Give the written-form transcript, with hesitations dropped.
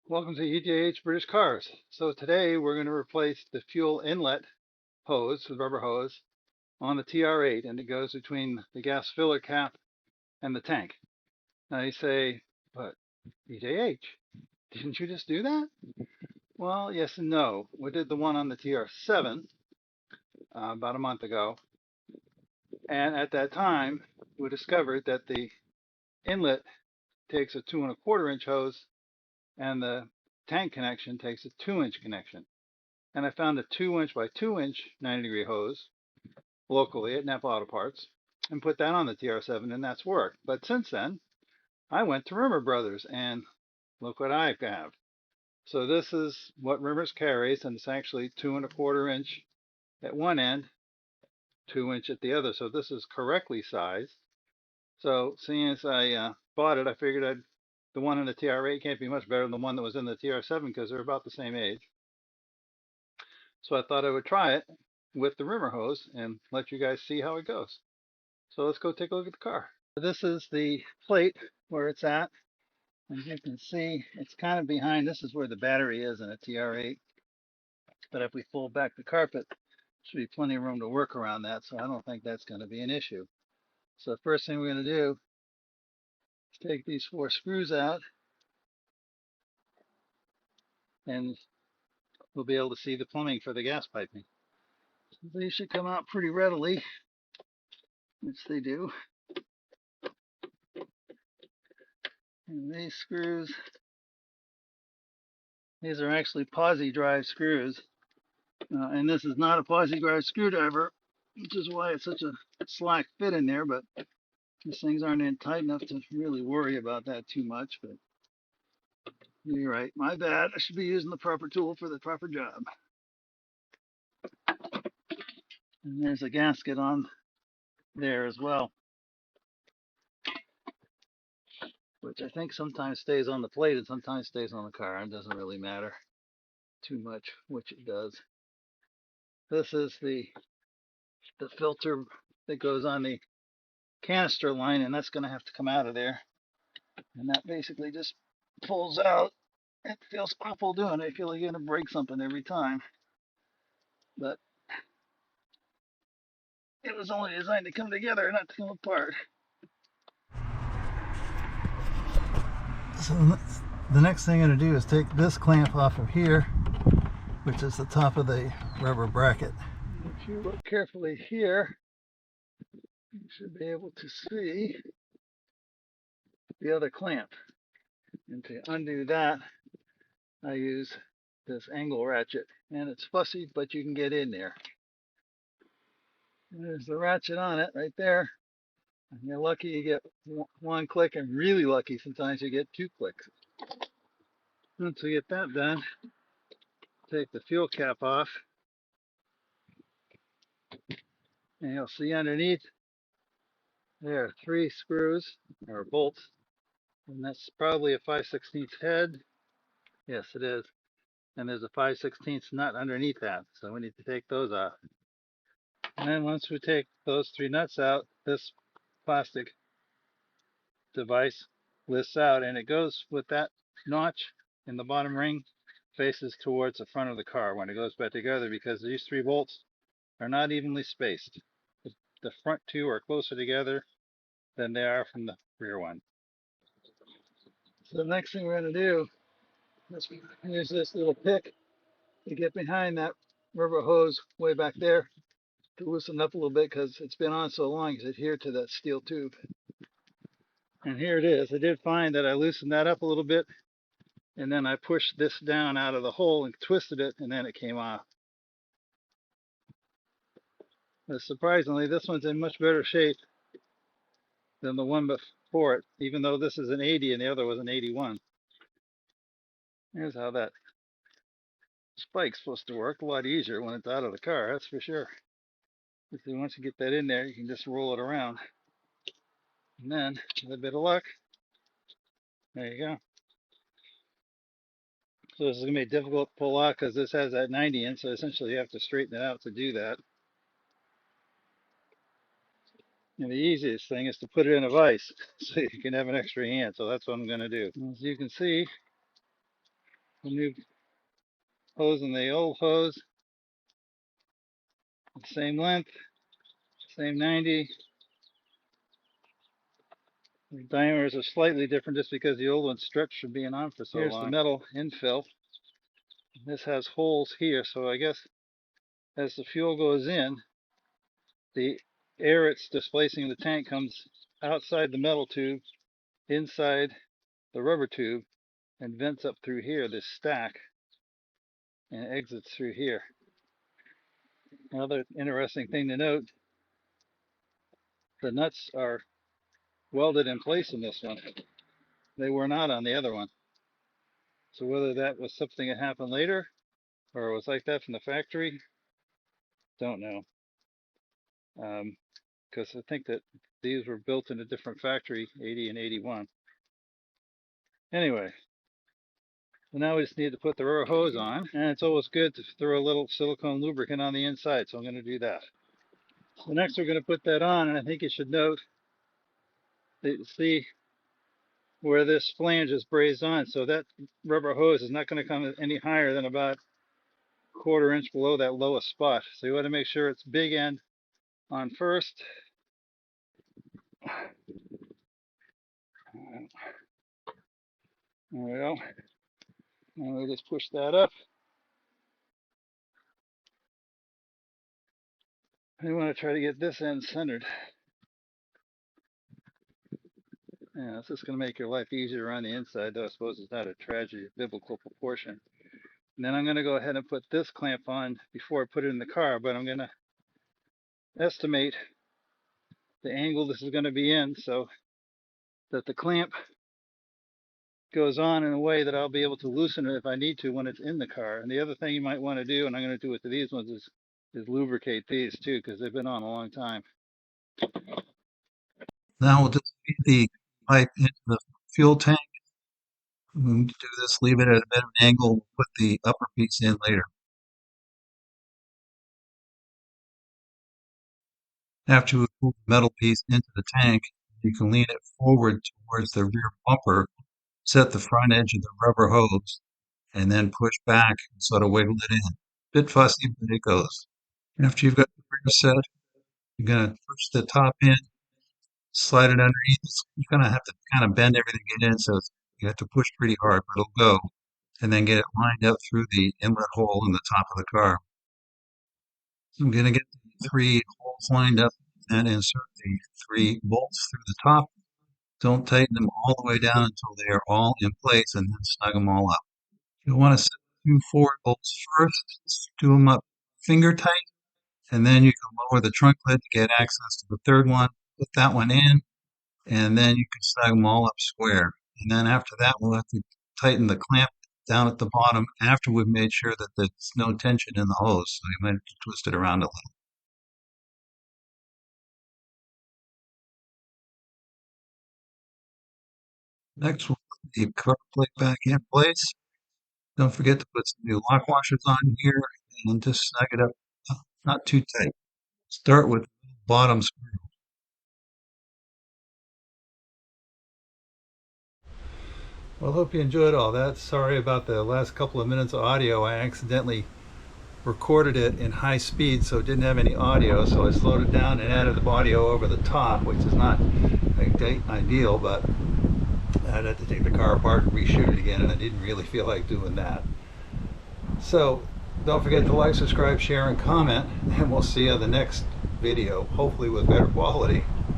Welcome to EJH British Cars. So today we're going to replace the fuel inlet hose, the rubber hose, on the TR8, and it goes between the gas filler cap and the tank. Now you say, but EJH, didn't you just do that? Well, yes and no. We did the one on the TR7 about a month ago, and at that time we discovered that the inlet takes a 2¼ inch hose and the tank connection takes a 2-inch connection. And I found a 2-inch by 2-inch 90-degree hose locally at Napa Auto Parts and put that on the TR7, and that's worked. But since then, I went to Rimmer Brothers, and look what I have. So this is what Rimmer's carries, and it's actually 2¼ inch at one end, 2-inch at the other. So this is correctly sized. So seeing as I bought it, I figured the one in the TR8 can't be much better than the one that was in the TR7 because they're about the same age. So I thought I would try it with the Rimmer hose and let you guys see how it goes. So let's go take a look at the car. This is the plate where it's at. As you can see, it's kind of behind. This is where the battery is in a TR8. But if we fold back the carpet, there should be plenty of room to work around that. So I don't think that's going to be an issue. So the first thing we're going to do is take these 4 screws out, and we'll be able to see the plumbing for the gas piping. So these should come out pretty readily, which they do. And these screws, these are actually posi drive screws. And this is not a posi drive screwdriver, which is why it's such a slack fit in there, but these things aren't in tight enough to really worry about that too much. But you're right, my bad. I should be using the proper tool for the proper job. And there's a gasket on there as well, which I think sometimes stays on the plate and sometimes stays on the car. It doesn't really matter too much which it does. This is the filter that goes on the canister line, and that's going to have to come out of there. And that basically just pulls out. It feels awful doing it. I feel like you're going to break something every time. But it was only designed to come together, not to come apart. So the next thing I'm going to do is take this clamp off of here, which is the top of the rubber bracket. If you look carefully here, you should be able to see the other clamp. And to undo that, I use this angle ratchet. And it's fussy, but you can get in there. And there's the ratchet on it right there. And you're lucky you get one click, and really lucky sometimes you get 2 clicks. Once we get that done, take the fuel cap off. And you'll see underneath there are 3 screws or bolts. And that's probably a 5/16 head. Yes, it is. And there's a 5/16 nut underneath that. So we need to take those off. And then once we take those 3 nuts out, this plastic device lifts out, and it goes with that notch in the bottom ring, faces towards the front of the car when it goes back together, because these 3 bolts are not evenly spaced. The front 2 are closer together than they are from the rear one. So the next thing we're going to do is use this little pick to get behind that rubber hose way back there to loosen up a little bit, because it's been on so long it's adhered to that steel tube. And here it is. I did find that I loosened that up a little bit, and then I pushed this down out of the hole and twisted it, and then it came off. But surprisingly, this one's in much better shape than the one before it, even though this is an 80 and the other was an 81. Here's how that spike's supposed to work. A lot easier when it's out of the car, that's for sure. Because once you get that in there, you can just roll it around. And then, with a bit of luck, there you go. So this is going to be difficult to pull out because this has that 90 in, so essentially you have to straighten it out to do that. And the easiest thing is to put it in a vise so you can have an extra hand. So that's what I'm going to do. As you can see, the new hose and the old hose, the same length, same 90. The diameters are slightly different just because the old one stretched from being on for so long. Here's the metal infill. This has holes here, so I guess as the fuel goes in, the air it's displacing in the tank comes outside the metal tube, inside the rubber tube, and vents up through here, this stack, and exits through here. Another interesting thing to note, the nuts are welded in place in this one. They were not on the other one. So whether that was something that happened later, or it was like that from the factory, don't know. Because I think that these were built in a different factory, 80 and 81. Anyway, so now we just need to put the rubber hose on, and it's always good to throw a little silicone lubricant on the inside, so I'm going to do that. So next we're going to put that on, and I think you should note that you see where this flange is brazed on, so that rubber hose is not going to come any higher than about a quarter inch below that lowest spot. So you want to make sure it's big end on first. There we go. And we just push that up. We want to try to get this end centered. Yeah, this is going to make your life easier on the inside, though I suppose it's not a tragedy of biblical proportion. And then I'm going to go ahead and put this clamp on before I put it in the car, but I'm going to estimate the angle this is going to be in so that the clamp goes on in a way that I'll be able to loosen it if I need to when it's in the car. And the other thing you might want to do, and I'm going to do it to these ones, is lubricate these too, because they've been on a long time. Now we'll just feed the pipe into the fuel tank. When we do this, leave it at a bit of an angle. We'll put the upper piece in later. After we pull the metal piece into the tank, you can lean it forward towards the rear bumper, set the front edge of the rubber hose, and then push back and sort of wiggle it in. Bit fussy, but it goes. After you've got the rear set, you're going to push the top in, slide it underneath. You're going to have to kind of bend everything in, so you have to push pretty hard, but it'll go. And then get it lined up through the inlet hole in the top of the car. So I'm going to get the 3 holes lined up and insert the 3 bolts through the top. Don't tighten them all the way down until they are all in place, and then snug them all up. You'll want to set the 2 forward bolts first, do them up finger tight, and then you can lower the trunk lid to get access to the 3rd one, put that one in, and then you can snug them all up square. And then after that, we'll have to tighten the clamp down at the bottom after we've made sure that there's no tension in the hose, so you might have to twist it around a little. Next, we'll put the cover plate back in place. Don't forget to put some new lock washers on here and just snug it up, not too tight. Start with the bottom screw. Well, I hope you enjoyed all that. Sorry about the last couple of minutes of audio. I accidentally recorded it in high speed, so it didn't have any audio, so I slowed it down and added the audio over the top, which is not ideal, but I'd have to take the car apart and reshoot it again, and I didn't really feel like doing that. So don't forget to like, subscribe, share, and comment, and we'll see you in the next video, hopefully with better quality.